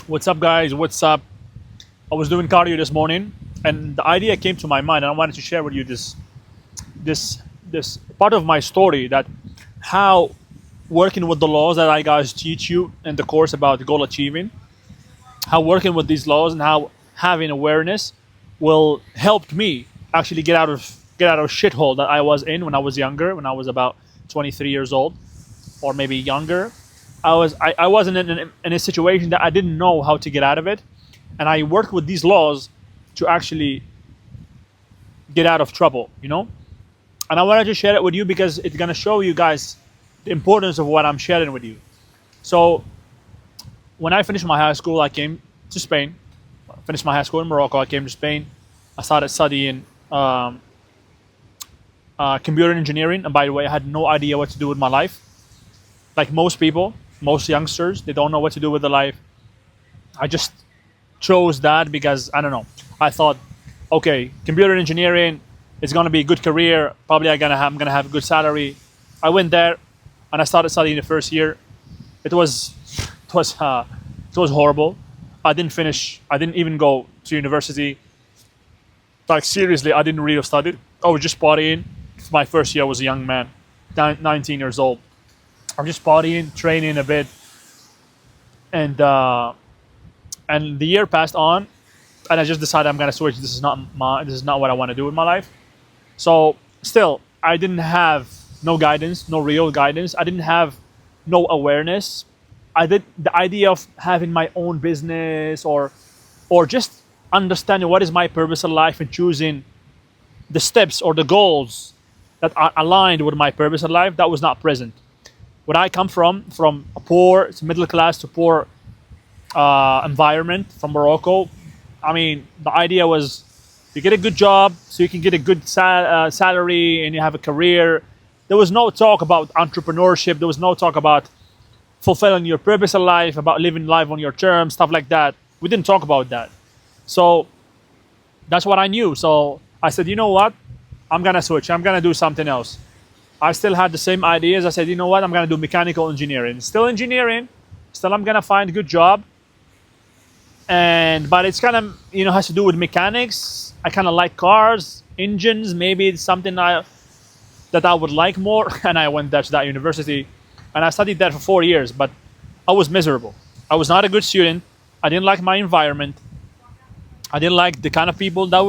What's up, guys? What's up? I was doing cardio this morning, and the idea came to my mind, and I wanted to share with you this part of my story, that how working with the laws that I guys teach you in the course about goal achieving, how working with these laws and how having awareness will help me actually get out of shithole that I was in when I was younger, when I was about 23 years old, or maybe younger. I was in a situation that I didn't know how to get out of it, and I worked with these laws to actually get out of trouble, And I wanted to share it with you because it's gonna show you guys the importance of what I'm sharing with you. So when I finished my high school, I came to Spain. I finished my high school in Morocco. I came to Spain. I started studying computer engineering, and by the way, I had no idea what to do with my life. Like most people, most youngsters, they don't know what to do with their life. I just chose that because I don't know. I thought, okay, computer engineering is gonna be a good career. Probably I'm gonna have a good salary. I went there and I started studying the first year. It was horrible. I didn't finish. I didn't even go to university. Like seriously, I didn't really study. I was just partying. My first year I was a young man, 19 years old. I'm just partying, training a bit, and the year passed on, and I just decided I'm gonna switch. This is not what I want to do with my life. So still, I didn't have no guidance, no real guidance. I didn't have no awareness. The idea of having my own business or just understanding what is my purpose in life and choosing the steps or the goals that are aligned with my purpose in life, that was not present. Where I come from a poor, middle class to poor environment from Morocco. I mean, the idea was you get a good job so you can get a good salary and you have a career. There was no talk about entrepreneurship. There was no talk about fulfilling your purpose in life, about living life on your terms, stuff like that. We didn't talk about that. So that's what I knew. So I said, you know what? I'm gonna switch. I'm gonna do something else. I still had the same ideas. I said, you know what? I'm gonna do mechanical engineering. Still engineering. Still, I'm gonna find a good job. But it's kind of has to do with mechanics. I kind of like cars, engines. Maybe it's something that I would like more. And I went there to that university, and I studied there for 4 years. But I was miserable. I was not a good student. I didn't like my environment. I didn't like the kind of people that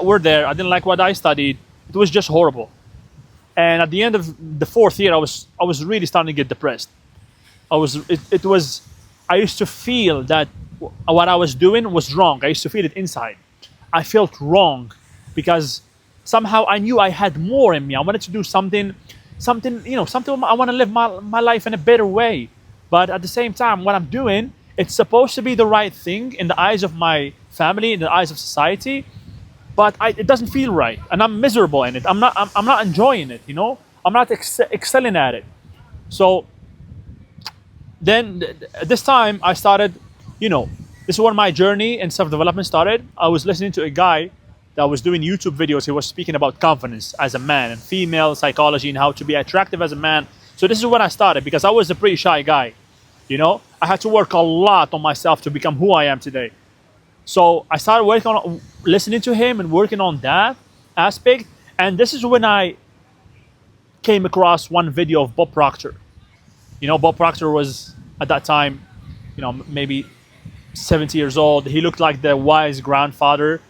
were there. I didn't like what I studied. It was just horrible. And at the end of the 4th year, I was really starting to get depressed. I used to feel that what I was doing was wrong. I used to feel it inside. I felt wrong because somehow I knew I had more in me. I wanted to do something. I want to live my life in a better way. But at the same time, what I'm doing, it's supposed to be the right thing in the eyes of my family, in the eyes of society. But it doesn't feel right, and I'm miserable in it. I'm not enjoying it. I'm not excelling at it. So then this time I started. This is where my journey in self-development started. I was listening to a guy that was doing YouTube videos. He was speaking about confidence as a man and female psychology and how to be attractive as a man. So this is when I started because I was a pretty shy guy. I had to work a lot on myself to become who I am today. So I started listening to him and working on that aspect. And this is when I came across one video of Bob Proctor. Bob Proctor was at that time, maybe 70 years old. He looked like the wise grandfather.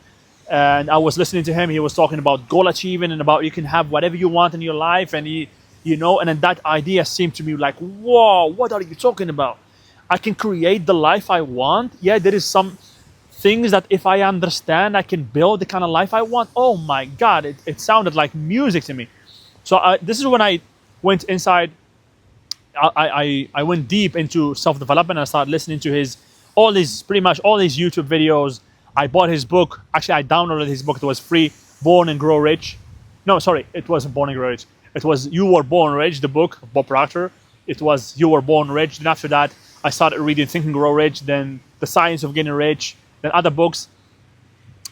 And I was listening to him. He was talking about goal achieving and about you can have whatever you want in your life. And and then that idea seemed to me like, whoa, what are you talking about? I can create the life I want. Yeah, there is some things that if I understand, I can build the kind of life I want. Oh my God, it sounded like music to me. So this is when I went inside. I went deep into self-development. I started listening to pretty much all these YouTube videos. I bought his book. Actually, I downloaded his book. It was free, Born and Grow Rich. No, sorry, it wasn't Born and Grow Rich. It was You Were Born Rich, the book of Bob Proctor. It was You Were Born Rich. Then after that, I started reading Think and Grow Rich, then The Science of Getting Rich, then other books.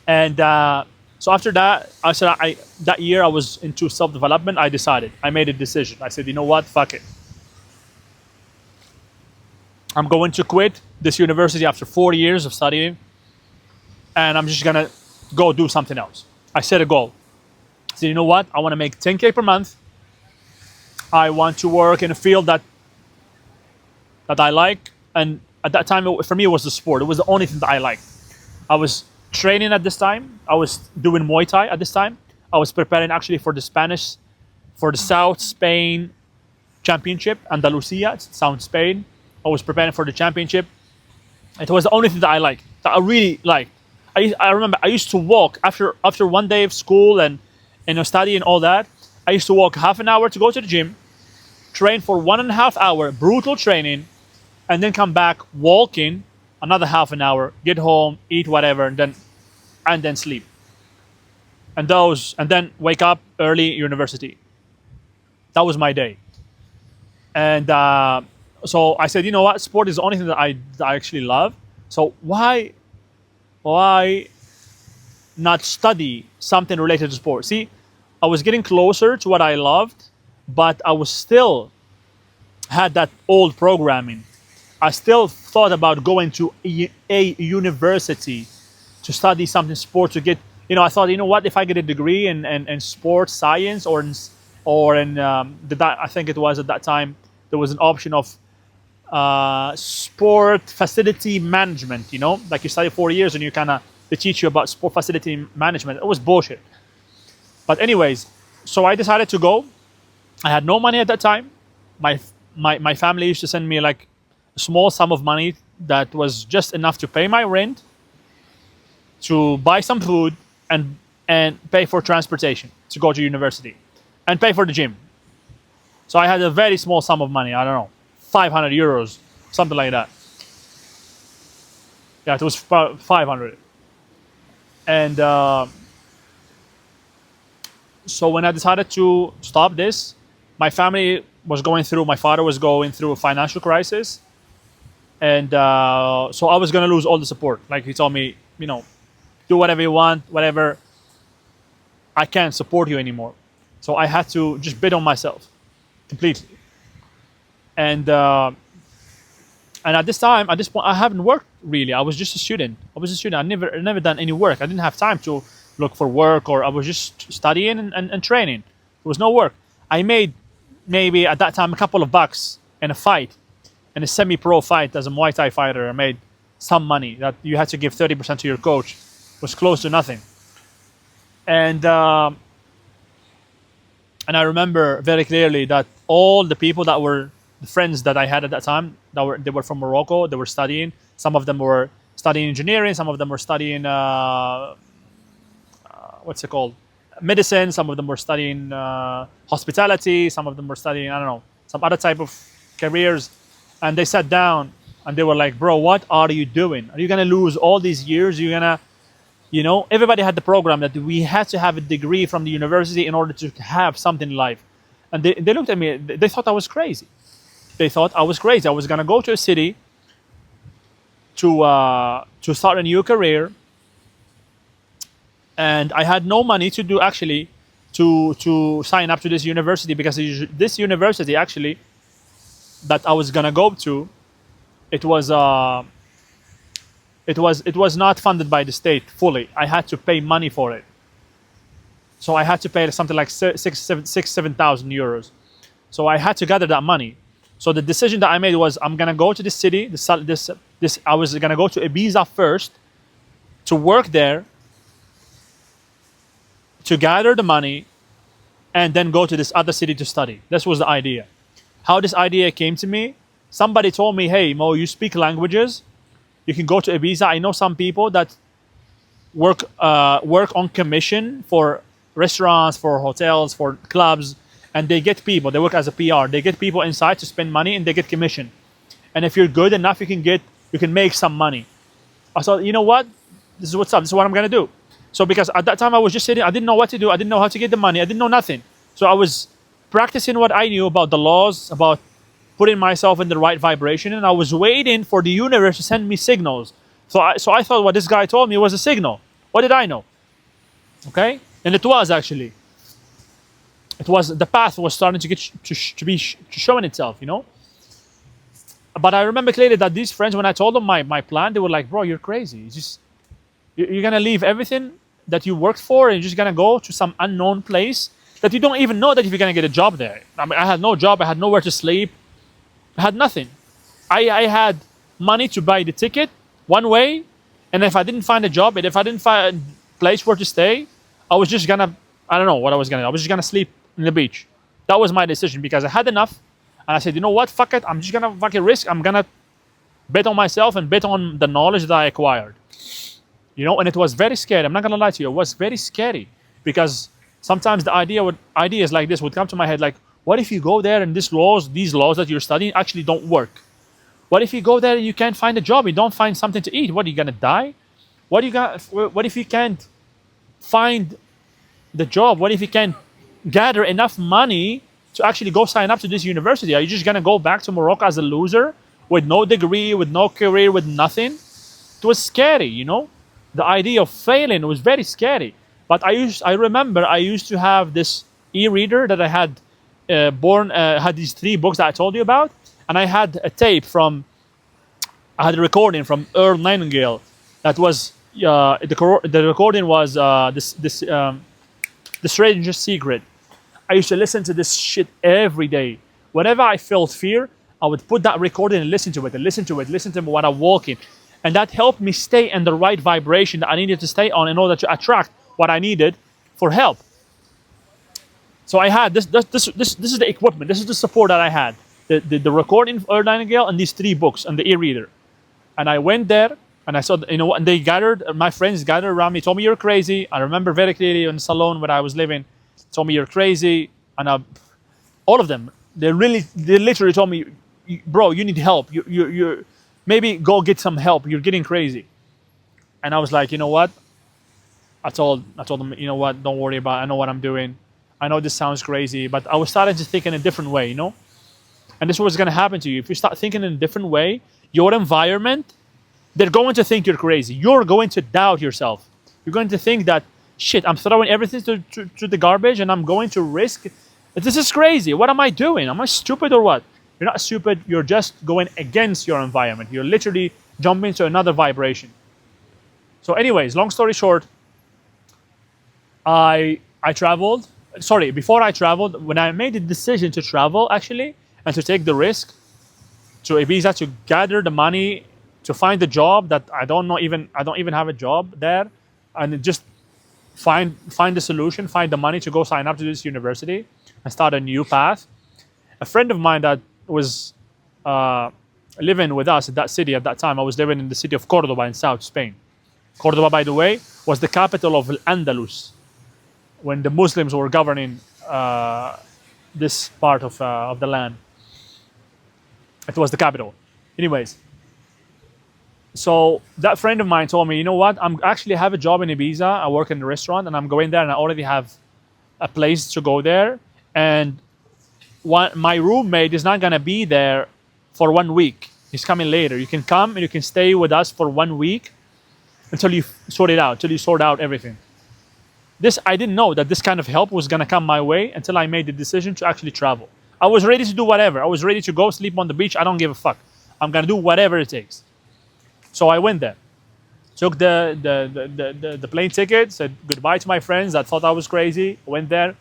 And so after that, that year I was into self-development. I made a decision. I said, you know what, fuck it. I'm going to quit this university after 4 years of studying, and I'm just gonna go do something else. I set a goal. I said, you know what? I want to make 10K per month. I want to work in a field that I like, and at that time, for me, it was the sport. It was the only thing that I liked. I was training at this time. I was doing Muay Thai at this time. I was preparing actually for the South Spain Championship, Andalusia, South Spain. I was preparing for the championship. It was the only thing that I liked, that I really liked. I remember I used to walk after one day of school and study and all that. I used to walk half an hour to go to the gym, train for 1.5 hour, brutal training, and then come back walking another half an hour, get home, eat whatever, and then sleep. And then wake up early university. That was my day. And so I said, you know what, sport is the only thing that I actually love. So why not study something related to sport? See, I was getting closer to what I loved, but I was still had that old programming. I still thought about going to a university to study something sport to get, I thought, you know what, if I get a degree in sports science or in I think it was at that time there was an option of sport facility management, like you study 4 years and they teach you about sport facility management. It was bullshit. But anyways, so I decided to go. I had no money at that time. My family used to send me like a small sum of money that was just enough to pay my rent, to buy some food, and pay for transportation to go to university, and pay for the gym. So I had a very small sum of money. I don't know, 500 euros, something like that. Yeah, it was 500. And so when I decided to stop this, my father was going through a financial crisis. And so I was going to lose all the support. Like he told me, do whatever you want, whatever. I can't support you anymore. So I had to just bet on myself completely. And at this point, I haven't worked really. I was just a student. I never done any work. I didn't have time to look for work, or I was just studying and training. There was no work. I made maybe at that time a couple of bucks in a fight, in a semi-pro fight as a Muay Thai fighter. I made some money that you had to give 30% to your coach. It was close to nothing. And I remember very clearly that all the people that were the friends that I had at that time, they were from Morocco. They were studying. Some of them were studying engineering. Some of them were studying what's it called, medicine. Some of them were studying hospitality. Some of them were studying, I don't know, some other type of careers. And they sat down and they were like, bro, what are you doing? Are you gonna lose all these years? You're gonna, everybody had the program that we had to have a degree from the university in order to have something in life. And they looked at me, they thought I was crazy. They thought I was crazy. I was gonna go to a city to start a new career, and I had no money to do actually to sign up to this university, because this university actually that I was gonna go to, it was not funded by the state fully. I had to pay money for it. So I had to pay something like 7,000 euros. So I had to gather that money. So the decision that I made was, I'm gonna go to this city. I was gonna go to Ibiza first to work there, to gather the money, and then go to this other city to study. This was the idea. How this idea came to me, somebody told me, hey, Mo, you speak languages. You can go to Ibiza. I know some people that work on commission for restaurants, for hotels, for clubs, and they get people. They work as a PR. They get people inside to spend money, and they get commission. And if you're good enough, you can make some money. I thought, you know what? This is what's up. This is what I'm gonna do. So because at that time I was just sitting, I didn't know what to do. I didn't know how to get the money. I didn't know nothing. So I was practicing what I knew about the laws, about putting myself in the right vibration, and I was waiting for the universe to send me signals. So I thought what this guy told me was a signal. What did I know? Okay, and it was actually. It was, the path was starting to get to showing itself, But I remember clearly that these friends, when I told them my plan, they were like, "Bro, you're crazy. You're gonna leave everything that you worked for, and you're just gonna go to some unknown place that you don't even know that if you're gonna get a job there." I mean, I had no job. I had nowhere to sleep. I had nothing. I had money to buy the ticket one way, and if I didn't find a job, and if I didn't find a place where to stay, I was just gonna, I don't know what I was gonna do. I was just gonna sleep in the beach. That was my decision because I had enough, and I said, you know what, fuck it. I'm just gonna fucking risk. I'm gonna bet on myself and bet on the knowledge that I acquired. And it was very scary. I'm not gonna lie to you. It was very scary because sometimes the ideas like this would come to my head, like, what if you go there and these laws that you're studying actually don't work? What if you go there and you can't find a job, you don't find something to eat? What, are you gonna die? What if you can't find the job? What if you can't gather enough money to actually go sign up to this university? Are you just gonna go back to Morocco as a loser with no degree, with no career, with nothing? It was scary. The idea of failing was very scary. But I remember I used to have this e-reader that I had had these 3 books that I told you about, and I had I had a recording from Earl Nightingale. That was the recording was the Strangest Secret. I used to listen to this shit every day. Whenever I felt fear, I would put that recording and listen to it, and listen to it while I'm walking. And that helped me stay in the right vibration that I needed to stay on in order to attract what I needed for help. So I had this is the equipment, this is the support that I had. The recording of Earl Nightingale and these 3 books and the e-reader. And I went there and I saw, and they gathered, my friends gathered around me, told me you're crazy. I remember very clearly in the salon where I was living, told me you're crazy. And all of them, they literally told me, bro, you need help. You maybe go get some help. You're getting crazy. And I was like, you know what? I told them, you know what? Don't worry about it. I know what I'm doing. I know this sounds crazy, but I was starting to think in a different way, And this is what's going to happen to you. If you start thinking in a different way, your environment, they're going to think you're crazy. You're going to doubt yourself. You're going to think that, shit, I'm throwing everything to the garbage and I'm going to risk. This is crazy. What am I doing? Am I stupid or what? You're not stupid. You're just going against your environment. You're literally jumping to another vibration. So anyways, long story short, I traveled. Sorry, before I traveled, when I made the decision to travel, actually, and to take the risk to Ibiza, to gather the money, to find the job that I don't even have a job there, and just find the solution, find the money to go sign up to this university and start a new path. A friend of mine that was living with us at that city at that time, I was living in the city of Cordoba in South Spain. Cordoba, by the way, was the capital of Al-Andalus when the Muslims were governing this part of the land. It was the capital. Anyways, so that friend of mine told me, you know what? I'm actually have a job in Ibiza. I work in a restaurant, and I'm going there, and I already have a place to go there. And my roommate is not gonna be there for 1 week. He's coming later. You can come and you can stay with us for 1 week until you sort out everything. I didn't know that this kind of help was gonna come my way until I made the decision to actually travel. I was ready to do whatever. I was ready to go sleep on the beach. I don't give a fuck. I'm gonna do whatever it takes. So I went there, took the plane ticket, said goodbye to my friends that thought I was crazy. Went there,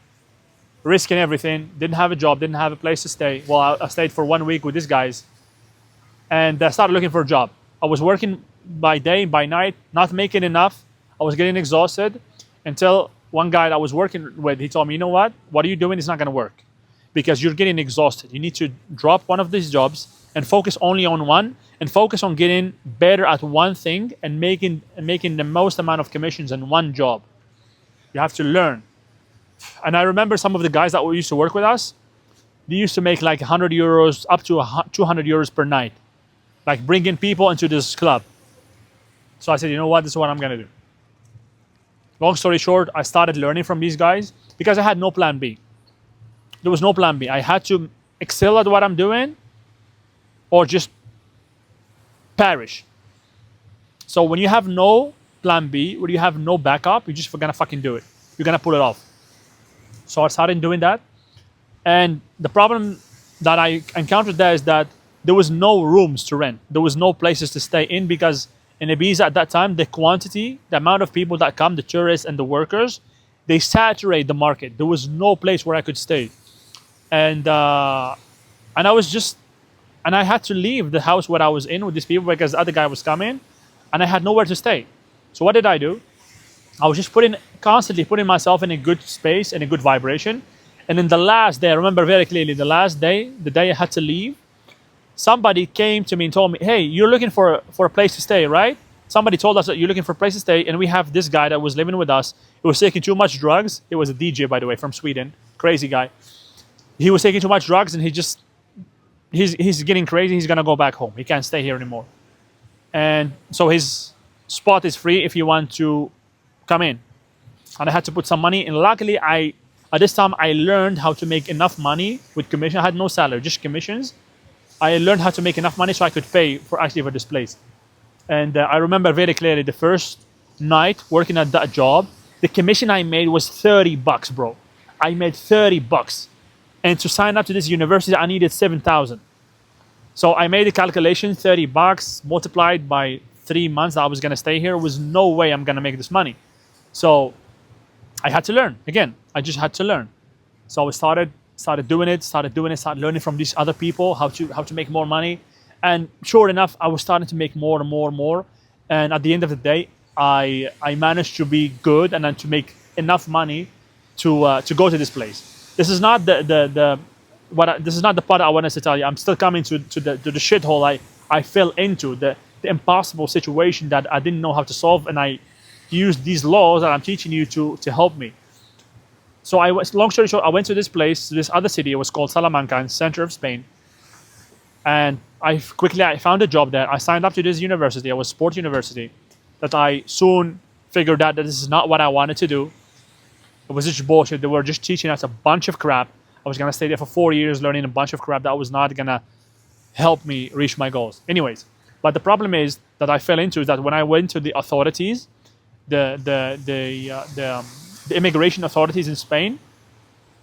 risking everything. Didn't have a job. Didn't have a place to stay. Well, I stayed for 1 week with these guys, and I started looking for a job. I was working by day, by night, not making enough. I was getting exhausted until one guy that I was working with, he told me, you know what are you doing? It's not going to work because you're getting exhausted. You need to drop one of these jobs and focus only on one, and focus on getting better at one thing and making the most amount of commissions in one job. You have to learn. And I remember some of the guys that used to work with us, they used to make like 100 euros up to 200 euros per night, like bringing people into this club. So I said, you know what, this is what I'm going to do. Long story short, I started learning from these guys because I had no plan B. There was no plan B. I had to excel at what I'm doing or just perish. So when you have no plan B, when you have no backup, you're just gonna fucking do it. You're gonna pull it off. So I started doing that. And the problem that I encountered there is that there was no rooms to rent. There was no places to stay in because in Ibiza at that time, the quantity, the amount of people that come, the tourists and the workers, they saturate the market. There was no place where I could stay, and I was just, and I had to leave the house where I was in with these people because the other guy was coming, and I had nowhere to stay. So what did I do? I was just constantly putting myself in a good space and a good vibration. And then the last day, I remember very clearly, the last day, the day I had to leave, somebody came to me and told me, "Hey, you're looking for a place to stay, right? Somebody told us that you're looking for a place to stay, and we have this guy that was living with us. He was taking too much drugs. He was a DJ, by the way, from Sweden, crazy guy. He was taking too much drugs, and he's getting crazy. He's gonna go back home. He can't stay here anymore. And so his spot is free if you want to come in." And I had to put some money. And luckily, at this time I learned how to make enough money with commission. I had no salary, just commissions. I learned how to make enough money so I could pay for this place. And I remember very clearly the first night working at that job, the commission I made was $30, bro. I made $30. And to sign up to this university, I needed 7,000. So I made a calculation, $30 multiplied by 3 months that I was gonna stay here was no way I'm gonna make this money. So I had to learn. Again, I just had to learn. So I started learning from these other people how to make more money. And sure enough, I was starting to make more and more and more. And at the end of the day, I managed to be good and then to make enough money to go to this place. This is not this is not the part I wanted to tell you. I'm still coming to the shithole I fell into, the impossible situation that I didn't know how to solve, and I used these laws that I'm teaching you to help me. So long story short, I went to this place, this other city. It was called Salamanca, in the center of Spain. And I found a job there. I signed up to this university. It was sport university. That I soon figured out that this is not what I wanted to do. It was just bullshit. They were just teaching us a bunch of crap. I was gonna stay there for 4 years learning a bunch of crap that was not gonna help me reach my goals. Anyways, but the problem is that I fell into is that when I went to the authorities, the immigration authorities in Spain,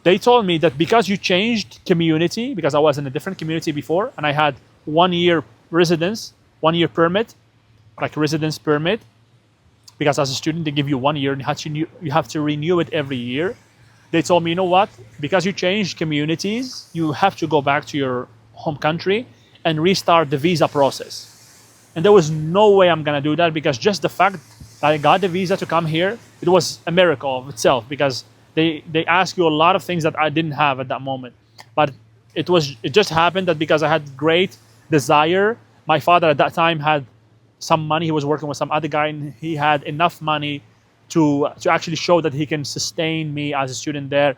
they told me that because you changed community, because I was in a different community before, and I had 1 year residence, 1 year permit, like residence permit, because as a student they give you 1 year and you have to renew it every year. They told me, you know what, because you changed communities, you have to go back to your home country and restart the visa process. And there was no way I'm gonna do that, because just the fact that I got the visa to come here, it was a miracle of itself, because they ask you a lot of things that I didn't have at that moment. But it just happened that because I had great desire, my father at that time had some money. He was working with some other guy, and he had enough money to actually show that he can sustain me as a student there.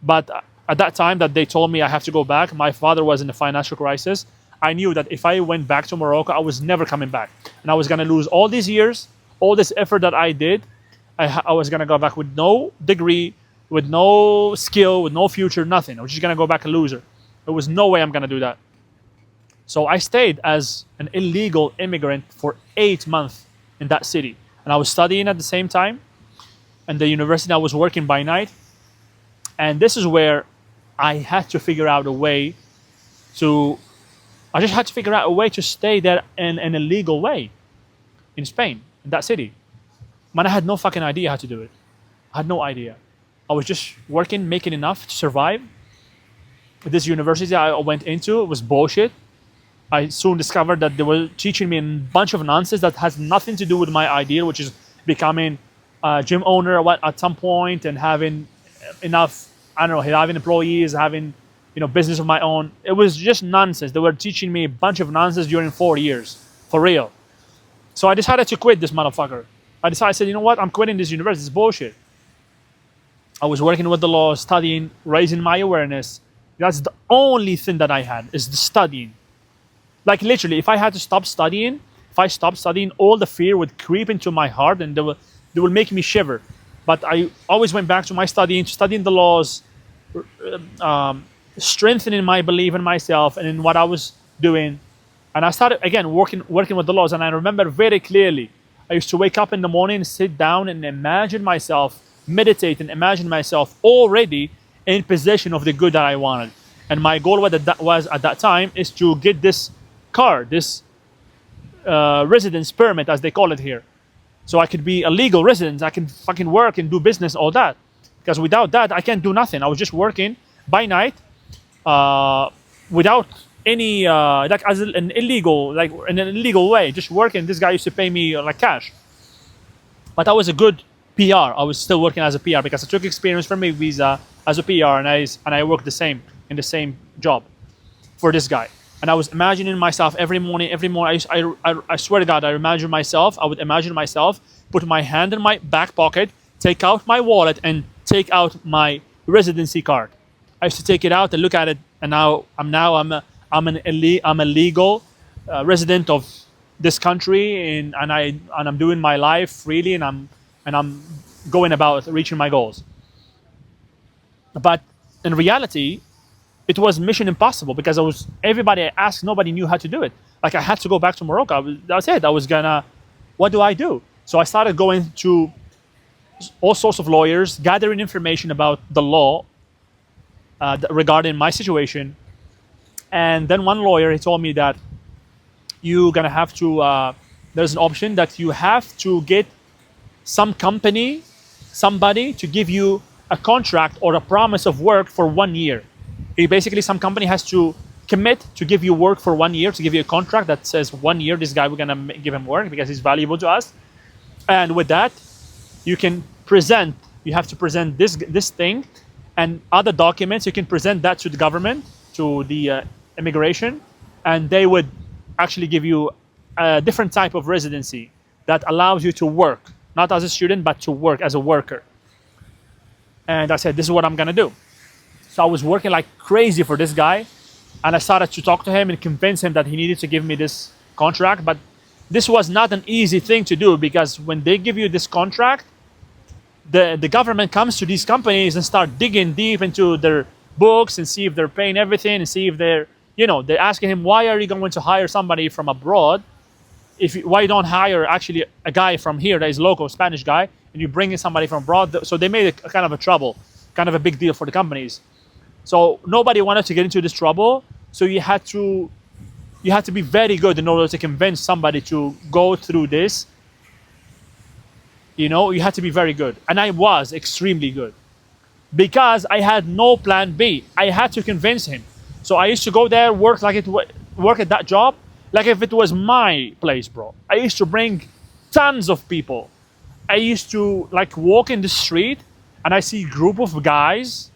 But at that time that they told me I have to go back, my father was in a financial crisis. I knew that if I went back to Morocco, I was never coming back. And I was gonna lose all these years, all this effort that I did. I was gonna go back with no degree, with no skill, with no future, nothing. I was just gonna go back a loser. There was no way I'm gonna do that. So I stayed as an illegal immigrant for 8 months in that city. And I was studying at the same time. And the university, I was working by night. And this is where I had to figure out a way to stay there in a legal way in Spain, in that city. Man, I had no fucking idea how to do it. I had no idea. I was just working, making enough to survive. This university I went into, it was bullshit. I soon discovered that they were teaching me a bunch of nonsense that has nothing to do with my ideal, which is becoming a gym owner at some point and having enough, I don't know, having employees, having, business of my own. It was just nonsense. They were teaching me a bunch of nonsense during 4 years, for real. So I decided to quit this motherfucker. I said, you know what? I'm quitting this university. It's bullshit. I was working with the law, studying, raising my awareness. That's the only thing that I had, is the studying. Like literally, if I had to stop studying, if I stopped studying, all the fear would creep into my heart and they will make me shiver. But I always went back to my studying the laws, strengthening my belief in myself and in what I was doing. And I started again working with the laws. And I remember very clearly, I used to wake up in the morning, sit down and imagine myself, meditate and imagine myself already in possession of the good that I wanted. And my goal was at that time is to get this card, this residence permit, as they call it here. So I could be a legal resident. I can fucking work and do business, all that. Because without that, I can't do nothing. I was just working by night, without any like as an illegal, like in an illegal way, just working. This guy used to pay me like cash. But I was a good PR. I was still working as a PR because I took experience from my visa as a PR, and I worked the same in the same job for this guy. And I was imagining myself every morning. I swear to God, I imagine myself. I would imagine myself put my hand in my back pocket, take out my wallet, and take out my residency card. I used to take it out and look at it, and now I'm a legal resident of this country, and I'm doing my life freely, and I'm going about reaching my goals. But in reality, it was mission impossible because everybody I asked, nobody knew how to do it. Like I had to go back to Morocco. That's it. What do I do? So I started going to all sorts of lawyers, gathering information about the law regarding my situation. And then one lawyer, he told me that you're gonna have to. There's an option that you have to get somebody to give you a contract or a promise of work for 1 year. Basically, some company has to commit to give you work for 1 year, to give you a contract that says 1 year, this guy, we're gonna give him work because he's valuable to us. And with that, you have to present this thing and other documents. You can present that to the government, to the immigration, and they would actually give you a different type of residency that allows you to work, not as a student, but to work as a worker. And I said, this is what I'm gonna do. So I was working like crazy for this guy, and I started to talk to him and convince him that he needed to give me this contract. But this was not an easy thing to do, because when they give you this contract, the government comes to these companies and start digging deep into their books and see if they're paying everything, and see if they're asking him, why are you going to hire somebody from abroad? Why you don't hire actually a guy from here that is local, Spanish guy, and you bring in somebody from abroad? So they made a kind of a trouble, kind of a big deal for the companies. So nobody wanted to get into this trouble. So you had to be very good in order to convince somebody to go through this. You had to be very good. And I was extremely good because I had no plan B. I had to convince him. So I used to go there, work at that job like if it was my place, bro. I used to bring tons of people. I used to like walk in the street and I see a group of guys,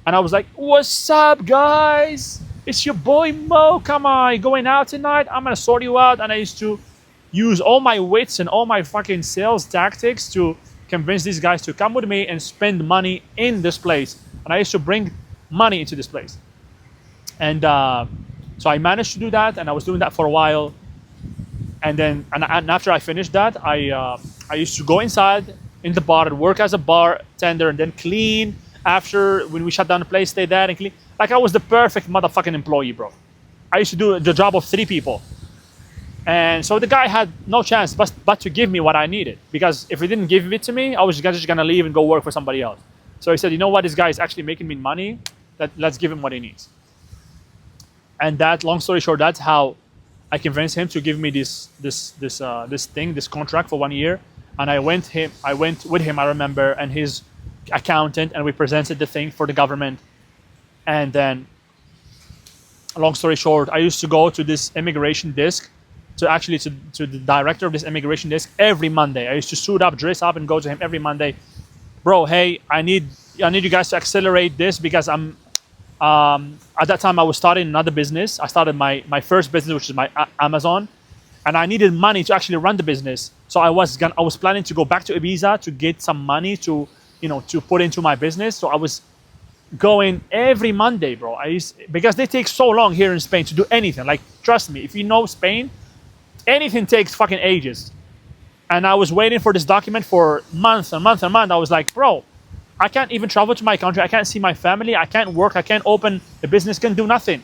and I was like, what's up, guys? It's your boy Mo. Come on, going out tonight? I'm gonna sort you out. And I used to use all my wits and all my fucking sales tactics to convince these guys to come with me and spend money in this place. And I used to bring money into this place. And so I managed to do that, and I was doing that for a while. And then, and after I finished that, I used to go inside in the bar and work as a bartender, and then clean. After, when we shut down the place, stay there and clean. Like I was the perfect motherfucking employee, bro. I used to do the job of 3 people. And so the guy had no chance but to give me what I needed. Because if he didn't give it to me, I was just gonna leave and go work for somebody else. So he said, you know what, this guy is actually making me money. Let's give him what he needs. And that, long story short, that's how I convinced him to give me this contract for 1 year. And I went with him, I remember, and his accountant, and we presented the thing for the government. And then, long story short, I used to go to this immigration desk, to the director of this immigration desk every Monday. I used to suit up, dress up, and go to him every Monday. Bro, hey, I need you guys to accelerate this, because I'm at that time I was starting another business. I started my first business, which is my Amazon, and I needed money to actually run the business. So I was planning to go back to Ibiza to get some money to put into my business. So I was going every Monday, bro. Because they take so long here in Spain to do anything. Like, trust me, if you know Spain, anything takes fucking ages. And I was waiting for this document for months and months and months. I was like, bro, I can't even travel to my country. I can't see my family. I can't work. I can't open a business. Can do nothing.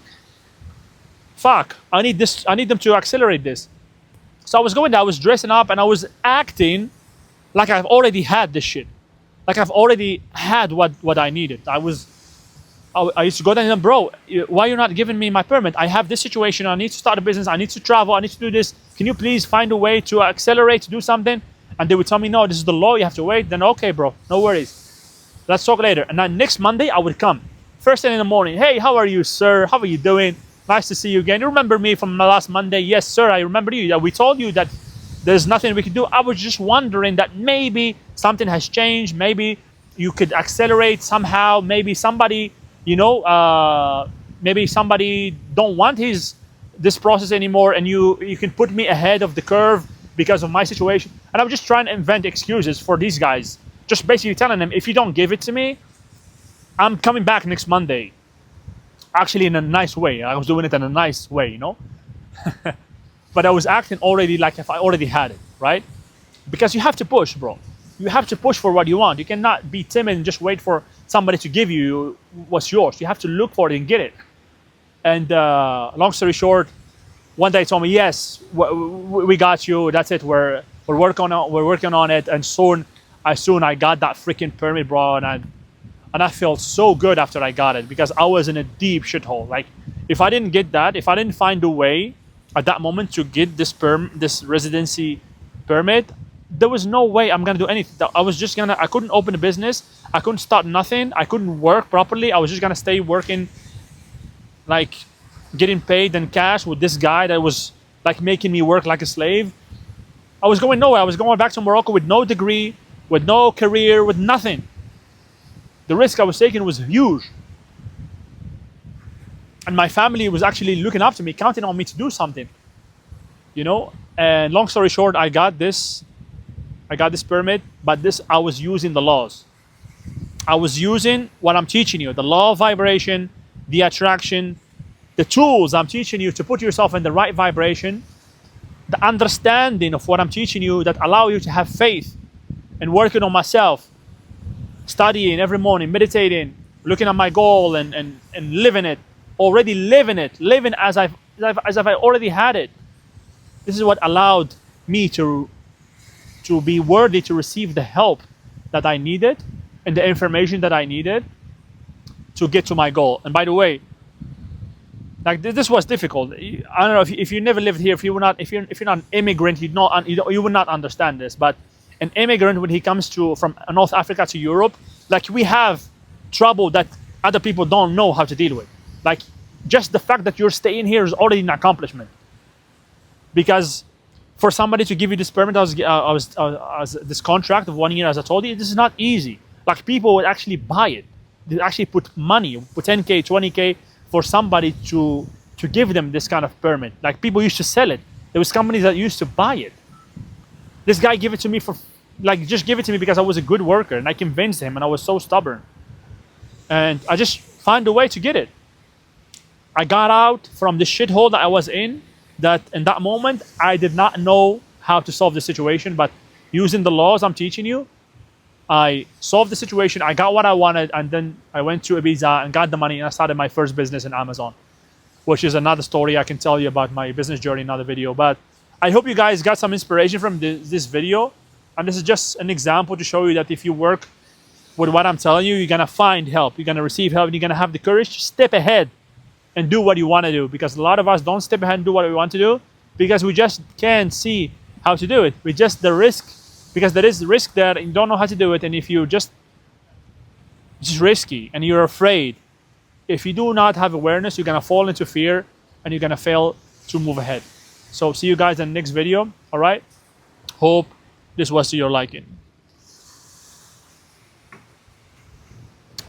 Fuck. I need this. I need them to accelerate this. So I was going there. I was dressing up and I was acting like I've already had this shit. Like I've already had what I needed. I was I used to go there and bro, why are you not giving me my permit? I have this situation. I need to start a business. I need to travel. I need to do this. Can you please find a way to accelerate, to do something? And they would tell me, no, this is the law. You have to wait. Then, okay, bro, no worries. Let's talk later. And then next Monday, I would come. First thing in the morning. Hey, how are you, sir? How are you doing? Nice to see you again. You remember me from last Monday? Yes, sir. I remember you. We told you that there's nothing we can do. I was just wondering that maybe something has changed. Maybe you could accelerate somehow. Maybe somebody, maybe somebody don't want this process anymore, and you can put me ahead of the curve because of my situation. And I'm just trying to invent excuses for these guys. Just basically telling them, if you don't give it to me, I'm coming back next Monday. Actually, in a nice way. I was doing it in a nice way, But I was acting already like if I already had it, right? Because you have to push, bro. You have to push for what you want. You cannot be timid and just wait for somebody to give you what's yours. You have to look for it and get it. And long story short, one day he told me, yes, we got you. That's it. We're working on it. And soon I got that freaking permit, bro. And I felt so good after I got it, because I was in a deep shithole. Like, if I didn't get that, if I didn't find a way at that moment to get this residency permit, there was no way I'm gonna do anything. I couldn't open a business. I couldn't start nothing. I couldn't work properly. I was just gonna stay working, like getting paid in cash with this guy that was like making me work like a slave. I was going nowhere. I was going back to Morocco with no degree, with no career, with nothing. The risk I was taking was huge. And my family was actually looking up to me, counting on me to do something. And long story short, I got this permit, but I was using the laws. I was using what I'm teaching you, the law of vibration, the attraction, the tools I'm teaching you to put yourself in the right vibration, the understanding of what I'm teaching you that allow you to have faith and working on myself, studying every morning, meditating, looking at my goal and living it, already living as if I already had it. This is what allowed me to be worthy to receive the help that I needed and the information that I needed to get to my goal. And by the way, like this was difficult. I don't know if you never lived here, if you're not an immigrant, you would not understand this. But an immigrant, when he comes from North Africa to Europe, like, we have trouble that other people don't know how to deal with. Like, just the fact that you're staying here is already an accomplishment. Because for somebody to give you this permit, this contract of 1 year, as I told you, this is not easy. Like, people would actually buy it. They actually put money, put 10K, 20K for somebody to give them this kind of permit. Like, people used to sell it. There was companies that used to buy it. This guy gave it to me just give it to me because I was a good worker, and I convinced him, and I was so stubborn. And I just found a way to get it. I got out from the shithole that I was in, that in that moment, I did not know how to solve the situation, but using the laws I'm teaching you, I solved the situation, I got what I wanted, and then I went to Ibiza and got the money, and I started my first business in Amazon, which is another story I can tell you about my business journey in another video. But I hope you guys got some inspiration from this video. And this is just an example to show you that if you work with what I'm telling you, you're going to find help. You're going to receive help. And you're going to have the courage to step ahead and do what you want to do. Because a lot of us don't step ahead and do what we want to do because we just can't see how to do it. Because there is risk there and you don't know how to do it. And if you it's risky and you're afraid. If you do not have awareness, you're going to fall into fear and you're going to fail to move ahead. So see you guys in the next video. All right. Hope this was to your liking.